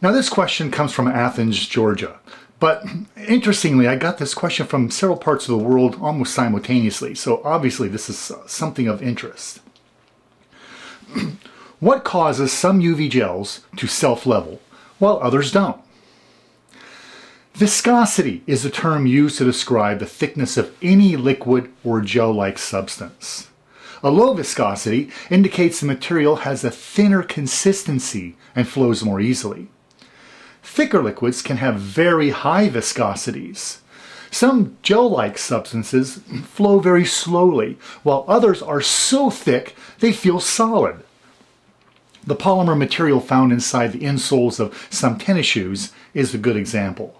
Now this question comes from Athens, Georgia. But interestingly, I got this question from several parts of the world almost simultaneously, so obviously this is something of interest. What causes some UV gels to self-level while others don't? Viscosity is a term used to describe the thickness of any liquid or gel-like substance. A low viscosity indicates the material has a thinner consistency and flows more easily. Thicker liquids can have very high viscosities. Some gel-like substances flow very slowly, while others are so thick they feel solid. The polymer material found inside the insoles of some tennis shoes is a good example.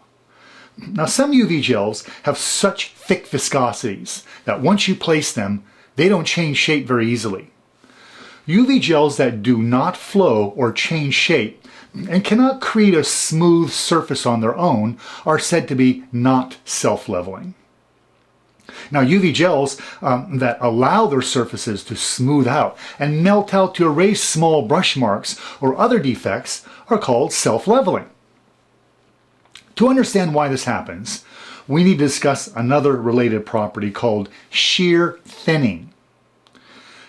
Now, some UV gels have such thick viscosities that once you place them, they don't change shape very easily. UV gels that do not flow or change shape and cannot create a smooth surface on their own are said to be not self-leveling. Now, UV gels that allow their surfaces to smooth out and melt out to erase small brush marks or other defects are called self-leveling. To understand why this happens, we need to discuss another related property called shear thinning.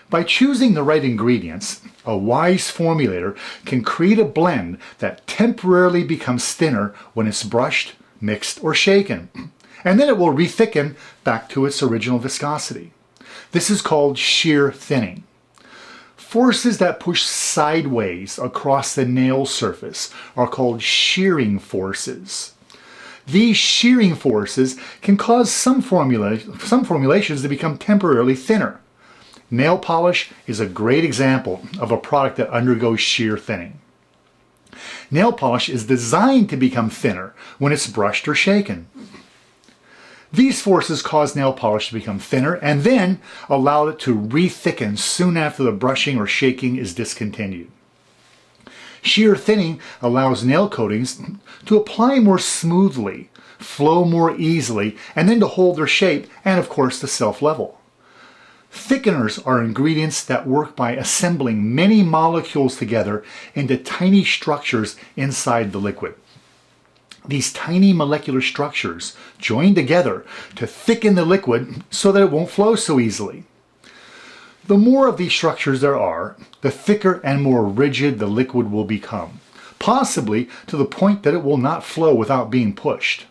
By choosing the right ingredients, a wise formulator can create a blend that temporarily becomes thinner when it's brushed, mixed, or shaken, and then it will rethicken back to its original viscosity. This is called shear thinning. Forces that push sideways across the nail surface are called shearing forces. These shearing forces can cause some formulations to become temporarily thinner. Nail polish is a great example of a product that undergoes shear thinning. Nail polish is designed to become thinner when it's brushed or shaken. These forces cause nail polish to become thinner and then allow it to re-thicken soon after the brushing or shaking is discontinued. Shear thinning allows nail coatings to apply more smoothly, flow more easily, and then to hold their shape and, of course, to self-level. Thickeners are ingredients that work by assembling many molecules together into tiny structures inside the liquid. These tiny molecular structures join together to thicken the liquid so that it won't flow so easily. The more of these structures there are, the thicker and more rigid the liquid will become, possibly to the point that it will not flow without being pushed.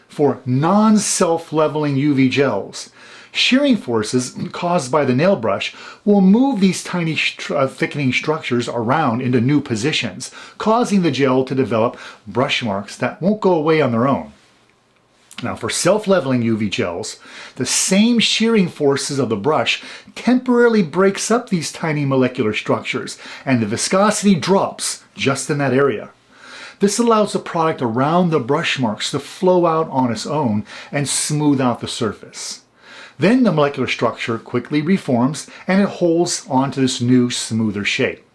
For non-self-leveling UV gels, shearing forces caused by the nail brush will move these tiny thickening structures around into new positions, causing the gel to develop brush marks that won't go away on their own. Now, for self-leveling UV gels, the same shearing forces of the brush temporarily breaks up these tiny molecular structures, and the viscosity drops just in that area. This allows the product around the brush marks to flow out on its own and smooth out the surface. Then the molecular structure quickly reforms and it holds onto this new, smoother shape.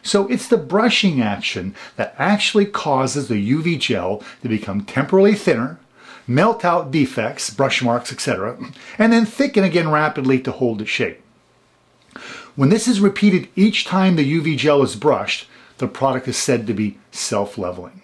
So it's the brushing action that actually causes the UV gel to become temporarily thinner, melt out defects, brush marks, etc., and then thicken again rapidly to hold its shape. When this is repeated each time the UV gel is brushed, the product is said to be self-leveling.